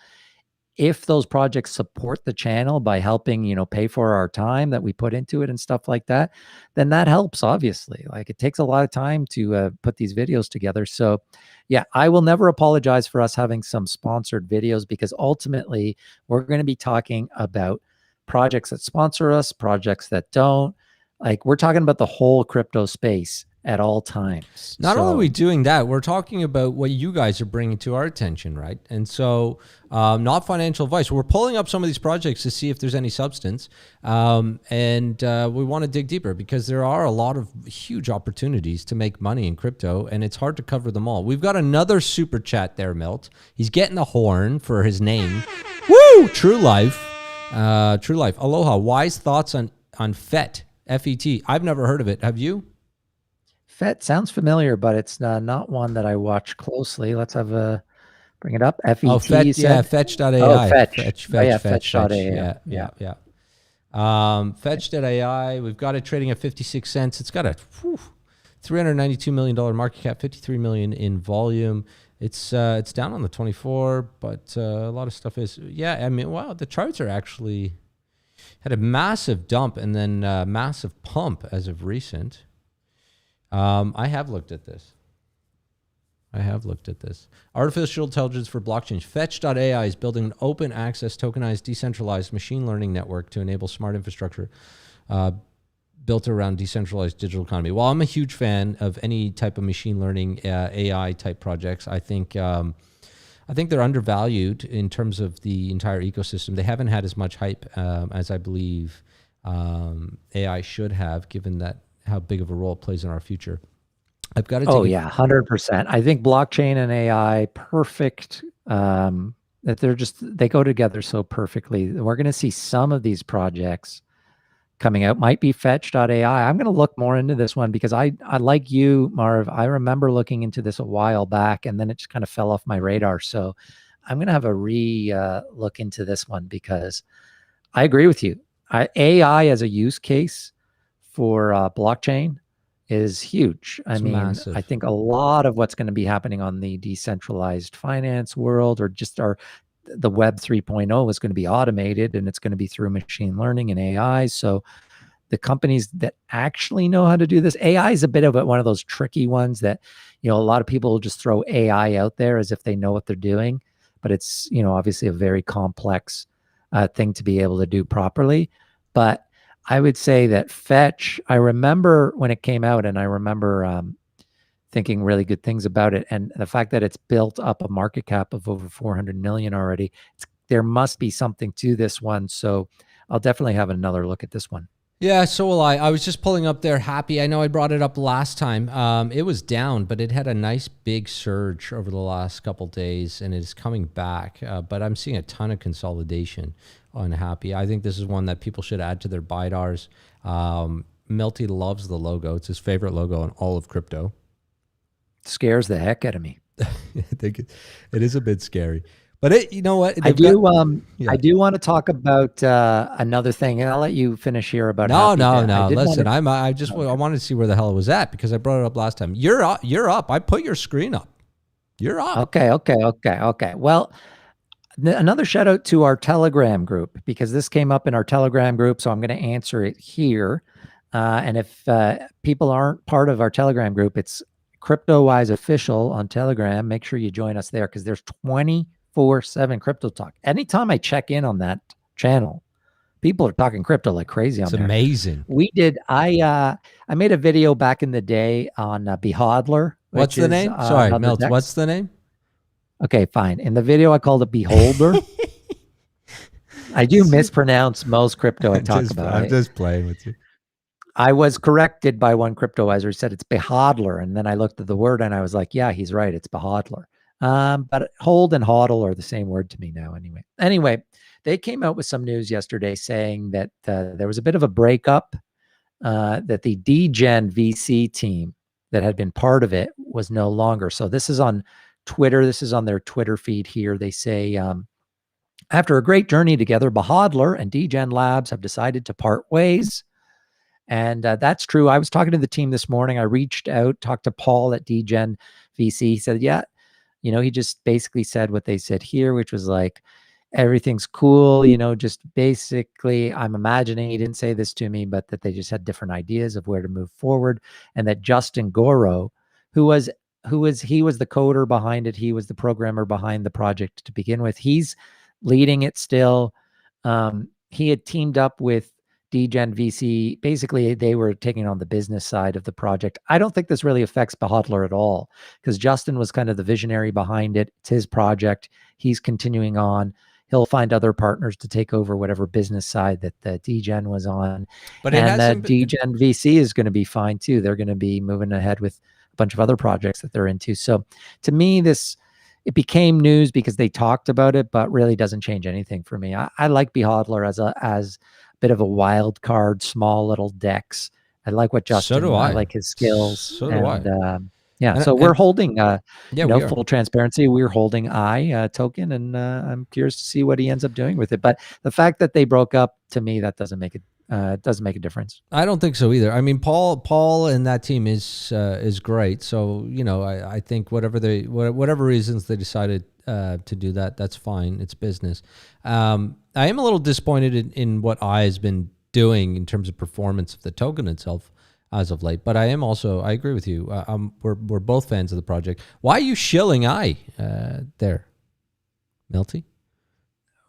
If those projects support the channel by helping, pay for our time that we put into it and stuff like that, then that helps, obviously. Like, it takes a lot of time to put these videos together. So yeah, I will never apologize for us having some sponsored videos, because ultimately we're going to be talking about projects that sponsor us, projects that don't. Like, we're talking about the whole crypto space at all times. Not only are we doing that, we're talking about what you guys are bringing to our attention, right? And so, not financial advice. We're pulling up some of these projects to see if there's any substance, and we want to dig deeper, because there are a lot of huge opportunities to make money in crypto, and it's hard to cover them all. We've got another super chat there, Milt. He's getting the horn for his name. Woo! True Life. True Life. Aloha. Wise thoughts on FET. FET. I've never heard of it. Have you? FET sounds familiar, but it's not one that I watch closely. Let's bring it up. FET. Oh, FET, yeah, fetch.ai. Oh, Fetch. Fetch.ai. Yeah. Fetch.ai. We've got it trading at 56 cents. It's got a $392 million market cap, 53 million in volume. It's down on the 24, but a lot of stuff is, yeah, I mean, wow, the charts are actually had a massive dump and then massive pump as of recent. I have looked at this. Artificial intelligence for blockchains. Fetch.ai is building an open access, tokenized, decentralized machine learning network to enable smart infrastructure built around decentralized digital economy. While I'm a huge fan of any type of machine learning, AI type projects, I think they're undervalued in terms of the entire ecosystem. They haven't had as much hype as I believe AI should have, given that how big of a role it plays in our future. I've got to take 100%. I think blockchain and AI, perfect. That they go together so perfectly. We're going to see some of these projects coming out. Might be Fetch.ai. I'm going to look more into this one, because I like you, Marv. I remember looking into this a while back, and then it just kind of fell off my radar. So I'm going to have a look into this one, because I agree with you. AI as a use case for blockchain is huge. I mean, massive. I think a lot of what's going to be happening on the decentralized finance world, or just the Web 3.0, is going to be automated, and it's going to be through machine learning and AI. So the companies that actually know how to do this, AI is a bit of one of those tricky ones that, a lot of people will just throw AI out there as if they know what they're doing, but it's, obviously a very complex thing to be able to do properly. But I would say that Fetch, I remember when it came out, and I remember thinking really good things about it. And the fact that it's built up a market cap of over 400 million already, there must be something to this one. So I'll definitely have another look at this one. Yeah, so will I. I was just pulling up there, Happy. I know I brought it up last time. It was down, but it had a nice big surge over the last couple days, and it's coming back. But I'm seeing a ton of consolidation on Happy. I think this is one that people should add to their BIDARs. Milty loves the logo. It's his favorite logo in all of crypto. Scares the heck out of me. I think it is a bit scary. But you know what? I do want to talk about another thing, and I'll let you finish here about. No. Listen, I wanted to see where the hell it was at, because I brought it up last time. You're up. I put your screen up. You're up. Okay. Well, another shout out to our Telegram group, because this came up in our Telegram group, so I'm going to answer it here. And if people aren't part of our Telegram group, it's CryptoWise Official on Telegram. Make sure you join us there, because there's 24/7 crypto talk. Anytime I check in on that channel, people are talking crypto like crazy on there. It's amazing. I made a video back in the day on Behodler. What's the name? Sorry, Milt. What's the name? Okay, fine. In the video, I called it Beholder. I do mispronounce most crypto I talk about. I'm just playing with you. I was corrected by one CryptoWiser who said it's Behodler. And then I looked at the word and I was like, yeah, he's right. It's Behodler. But hold and hodl are the same word to me now Anyway, they came out with some news yesterday saying that there was a bit of a breakup, that the DGen VC team that had been part of it was no longer. So this is on Twitter. This is on their Twitter feed here. They say, after a great journey together, Behodler and DGen Labs have decided to part ways. And that's true. I was talking to the team this morning. I reached out, talked to Paul at DGen VC. He said, yeah, he just basically said what they said here, which was like, everything's cool, just basically, I'm imagining he didn't say this to me, but that they just had different ideas of where to move forward. And that Justin Goro, he was the coder behind it. He was the programmer behind the project to begin with. He's leading it still. He had teamed up with DGen VC. Basically, they were taking on the business side of the project. I don't think this really affects Behodler at all, because Justin was kind of the visionary behind it. It's his project. He's continuing on. He'll find other partners to take over whatever business side that the DGen was on. But and the DGen VC is going to be fine too. They're going to be moving ahead with a bunch of other projects that they're into. So to me, it became news because they talked about it, but really doesn't change anything for me. I like Behodler as a bit of a wild card, small little Dex. I like what Justin. So do I. like his skills. So do I. Yeah, so we're holding, full transparency. We're holding token, and I'm curious to see what he ends up doing with it. But the fact that they broke up, to me, that doesn't make a difference. I don't think so either. I mean, Paul and that team is great. So I think whatever reasons they decided to do that, that's fine. It's business. I am a little disappointed in what I has been doing in terms of performance of the token itself as of late, but I agree with you. We're both fans of the project. Why are you shilling there, Milty?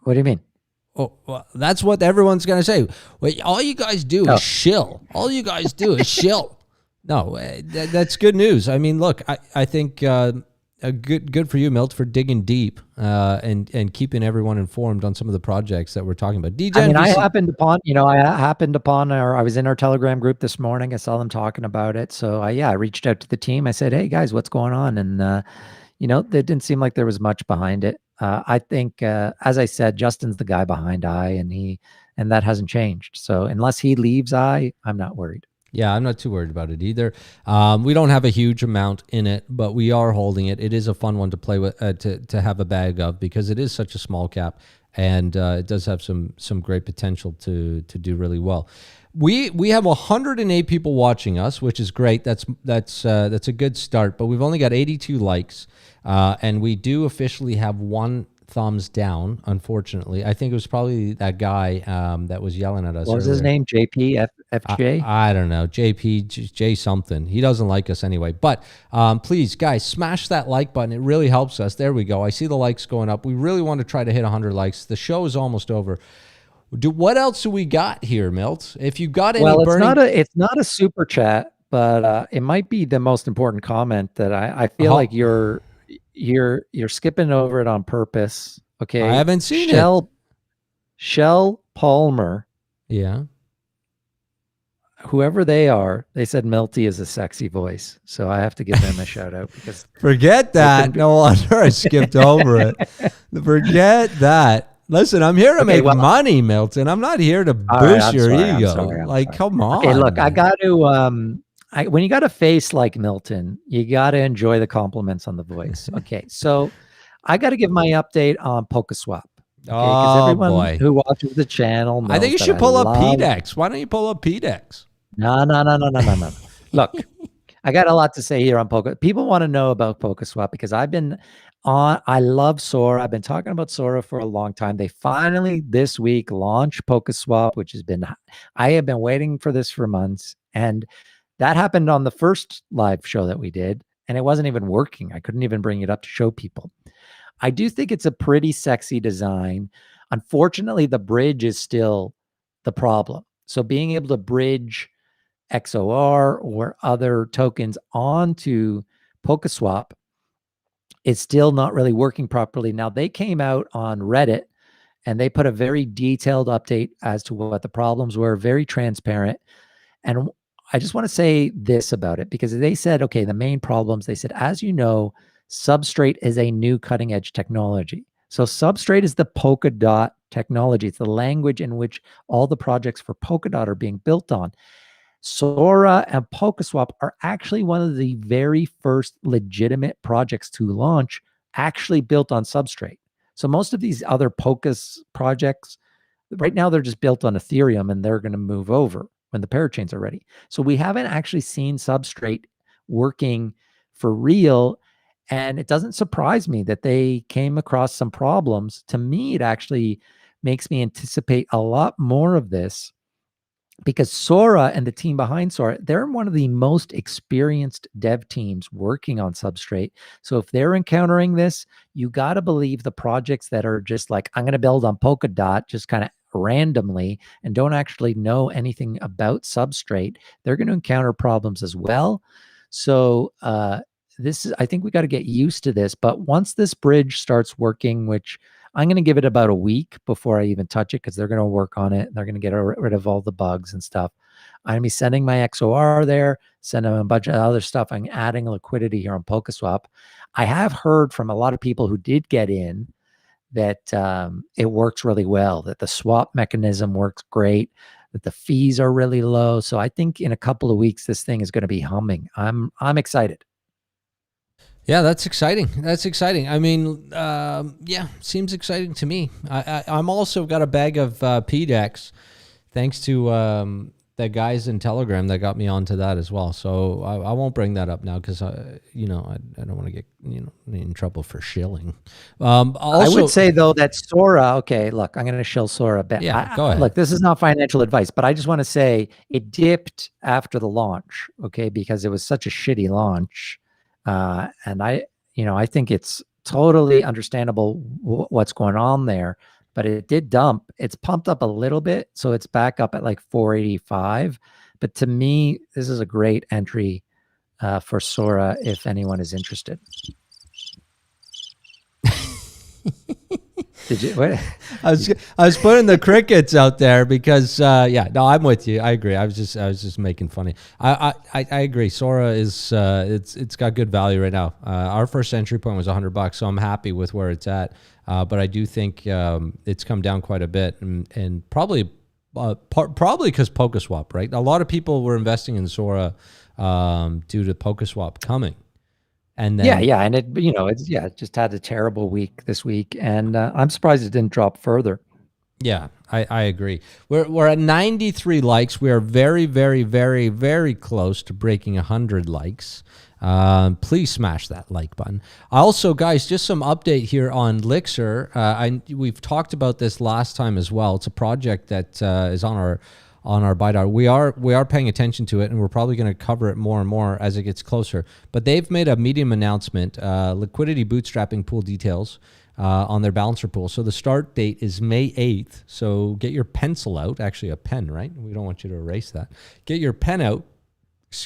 What do you mean? Oh, well, that's what everyone's gonna say. Wait, all you guys do is shill. All you guys do is shill. No, that's good news. I mean, look, I think good for you, Milt, for digging deep and keeping everyone informed on some of the projects that we're talking about. I happened upon, or I was in our Telegram group this morning. I saw them talking about it. So I reached out to the team. I said, hey guys, what's going on? And, it didn't seem like there was much behind it. I think, as I said, Justin's the guy behind and that hasn't changed. So unless he leaves I'm not worried. Yeah, I'm not too worried about it either. We don't have a huge amount in it, but we are holding it. It is a fun one to play with, to have a bag of, because it is such a small cap, and it does have some great potential to do really well. We have 108 people watching us, which is great. That's a good start, but we've only got 82 likes, and we do officially have one thumbs down, unfortunately. I think it was probably that guy that was yelling at us. What was his name? JP FJ? I don't know. JP J something. He doesn't like us anyway. But please, guys, smash that like button. It really helps us. There we go. I see the likes going up. We really want to try to hit 100 likes. The show is almost over. What else do we got here, Milt? If you got any it's not a super chat, but it might be the most important comment that I feel like you're skipping over it on purpose. Okay. I haven't seen it. Shell Palmer. Yeah. Whoever they are, they said Milty is a sexy voice. So I have to give them a shout out because forget that. No wonder I skipped over it. Forget that. Listen, I'm here to make money, Milton. I'm not here to boost your ego. Come on. Okay, look, I got to when you got a face like Milton, you got to enjoy the compliments on the voice. Okay, so I got to give my update on PokeSwap. Okay, everyone who watches the channel knows I think you should pull up PDEX. Why don't you pull up PDEX? No. Look, I got a lot to say here on Poke. People want to know about PokeSwap because I love Sora. I've been talking about Sora for a long time. They finally this week launched PokeSwap, which I have been waiting for this for months. And that happened on the first live show that we did, and it wasn't even working. I couldn't even bring it up to show people. I do think it's a pretty sexy design. Unfortunately, the bridge is still the problem. So being able to bridge XOR or other tokens onto PokeSwap it's still not really working properly. Now, they came out on Reddit and they put a very detailed update as to what the problems were, very transparent. And I just want to say this about it, because they said, okay, the main problems, they said, as you know, Substrate is a new cutting edge technology. So Substrate is the Polkadot technology. It's the language in which all the projects for Polkadot are being built on. Sora and PolkaSwap are actually one of the very first legitimate projects to launch actually built on Substrate. So most of these other Polkas projects, right now, they're just built on Ethereum and they're going to move over when the parachains are ready. So we haven't actually seen Substrate working for real. And it doesn't surprise me that they came across some problems. To me, it actually makes me anticipate a lot more of this, because Sora and the team behind Sora, they're one of the most experienced dev teams working on Substrate. So if they're encountering this, you got to believe the projects that are just like, I'm going to build on Polkadot just kind of randomly and don't actually know anything about Substrate, they're going to encounter problems as well. So I think we got to get used to this. But once this bridge starts working, which I'm going to give it about a week before I even touch it, because they're going to work on it. They're going to get rid of all the bugs and stuff. I'm going to be sending my XOR there, sending a bunch of other stuff. I'm adding liquidity here on PolkaSwap. I have heard from a lot of people who did get in that it works really well, that the swap mechanism works great, that the fees are really low. So I think in a couple of weeks, this thing is going to be humming. I'm excited. Yeah, that's exciting. That's exciting. I mean, yeah, seems exciting to me. I'm also got a bag of PDEX, thanks to the guys in Telegram that got me onto that as well. So I won't bring that up now because I don't want to get in trouble for shilling. Also, I would say though that Sora. Okay, look, I'm going to shill Sora a bit. Yeah, go ahead. Look, this is not financial advice, but I just want to say it dipped after the launch. Okay, because it was such a shitty launch. And I think it's totally understandable what's going on there, but it did dump. It's pumped up a little bit, so it's back up at like 485. But to me, this is a great entry for Sora if anyone is interested. Did you? What? I was putting the crickets out there because yeah, no, I'm with you. I agree. I was just making funny. I agree. Sora is it's got good value right now. Our first entry point was $100, so I'm happy with where it's at. But I do think it's come down quite a bit, and probably because PolkaSwap, right? A lot of people were investing in Sora due to PolkaSwap coming. And then, yeah, and it just had a terrible week this week, and I'm surprised it didn't drop further. Yeah, I agree. We're at 93 likes. We are very, very, very, very close to breaking 100 likes. Please smash that like button. Also, guys, just some update here on Lixer. We've talked about this last time as well. It's a project that is on our BIDAR. We are paying attention to it, and we're probably going to cover it more and more as it gets closer. But they've made a medium announcement, liquidity bootstrapping pool details on their balancer pool. So the start date is May 8th. So get your pencil out, actually a pen, right? We don't want you to erase that. Get your pen out,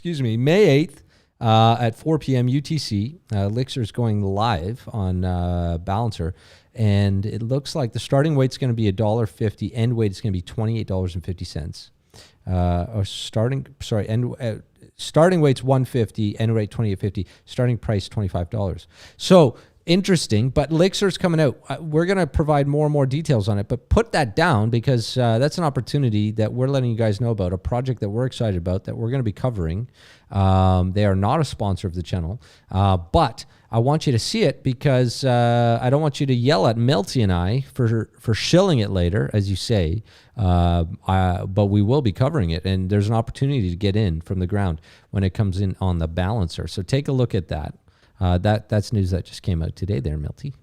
May 8th at 4 p.m. UTC. Lixer is going live on balancer. And it looks like the starting weight's going to be $1.50. End weight is going to be $28.50. Starting weight's $1.50. End weight $28.50. Starting price $25. So interesting. But Lixer's coming out. We're going to provide more and more details on it. But put that down, because that's an opportunity that we're letting you guys know about, a project that we're excited about that we're going to be covering. They are not a sponsor of the channel, but I want you to see it because I don't want you to yell at Milty and I for shilling it later, as you say. But we will be covering it, and there's an opportunity to get in from the ground when it comes in on the balancer. So take a look at that. That's news that just came out today there, Milty.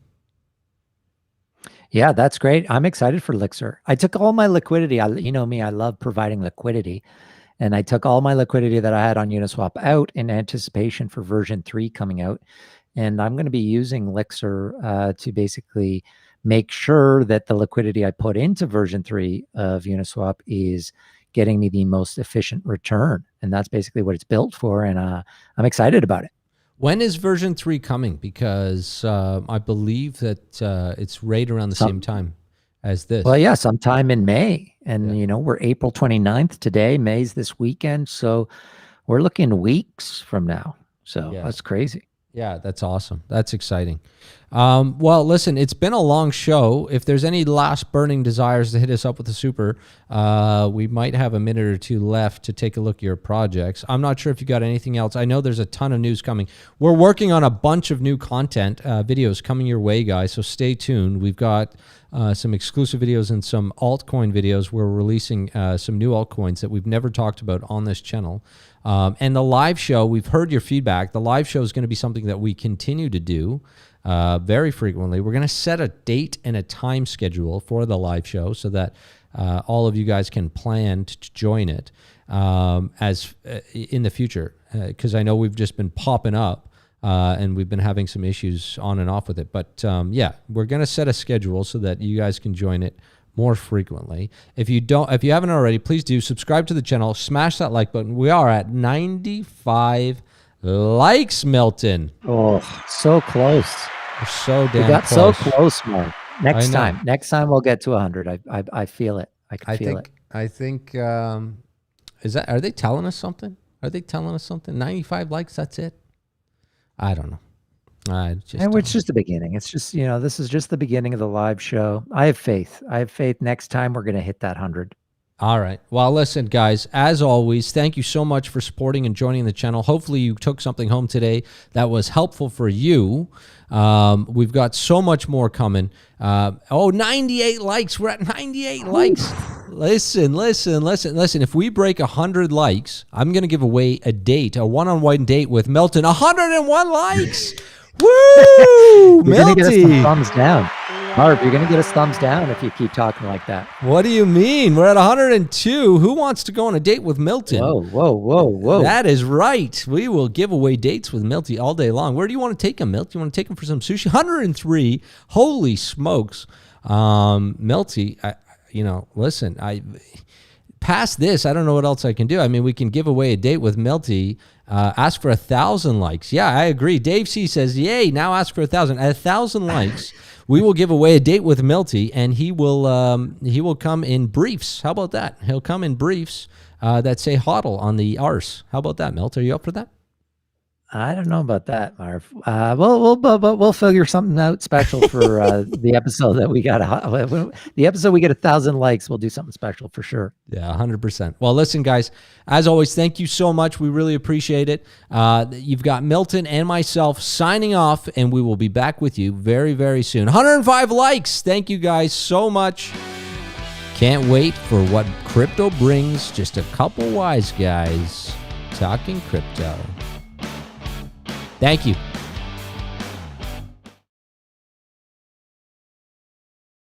Yeah, that's great. I'm excited for Lixer. I took all my liquidity. You know me, I love providing liquidity. And I took all my liquidity that I had on Uniswap out in anticipation for version 3 coming out. And I'm going to be using Lixer to basically make sure that the liquidity I put into version 3 of Uniswap is getting me the most efficient return. And that's basically what it's built for. And I'm excited about it. When is version 3 coming? Because I believe that it's right around the same time as this. Well, yeah, sometime in May. And, we're April 29th today. May's this weekend. So we're looking weeks from now. So that's crazy. Yeah, that's awesome. That's exciting. Well, listen, it's been a long show. If there's any last burning desires to hit us up with the super, we might have a minute or two left to take a look at your projects. I'm not sure if you got anything else. I know there's a ton of news coming. We're working on a bunch of new content, videos coming your way, guys, so stay tuned. We've got some exclusive videos and some altcoin videos. We're releasing some new altcoins that we've never talked about on this channel. And the live show, we've heard your feedback. The live show is going to be something that we continue to do very frequently. We're going to set a date and a time schedule for the live show so that all of you guys can plan to join it as in the future, because I know we've just been popping up and we've been having some issues on and off with it. But yeah, we're going to set a schedule so that you guys can join it more frequently. If you haven't already, please do subscribe to the channel, smash that like button. We are at 95 likes, Milton. Oh, so close. We're so damn we got close. So close, Mark. Next time we'll get to 100. I feel it. I can feel it. I think are they telling us something? 95 likes, that's it? I don't know. It's just the beginning. It's just, this is just the beginning of the live show. I have faith. Next time we're going to hit that 100. All right. Well, listen, guys, as always, thank you so much for supporting and joining the channel. Hopefully you took something home today that was helpful for you. We've got so much more coming. 98 likes. We're at 98 likes. Listen. If we break 100 likes, I'm going to give away a one-on-one date with Milton. 101 likes. Woo! You're going to get us some thumbs down. Marv, you're going to get us thumbs down if you keep talking like that. What do you mean? We're at 102. Who wants to go on a date with Milton? Whoa. That is right. We will give away dates with Milty all day long. Where do you want to take him, Milt? You want to take him for some sushi? 103. Holy smokes. Milty, listen, past this, I don't know what else I can do. I mean, we can give away a date with Milty. Ask for 1,000 likes. Yeah, I agree. Dave C says, yay, now ask for 1,000. At 1,000 likes, we will give away a date with Milty, and he will come in briefs. How about that? He'll come in briefs that say HODL on the arse. How about that, Milt? Are you up for that? I don't know about that, Marv. We'll figure something out special for the episode that we got. The episode we get 1,000 likes, we'll do something special for sure. Yeah, 100%. Well, listen, guys, as always, thank you so much. We really appreciate it. You've got Milton and myself signing off, and we will be back with you very, very soon. 105 likes. Thank you guys so much. Can't wait for what crypto brings. Just a couple wise guys talking crypto. Thank you.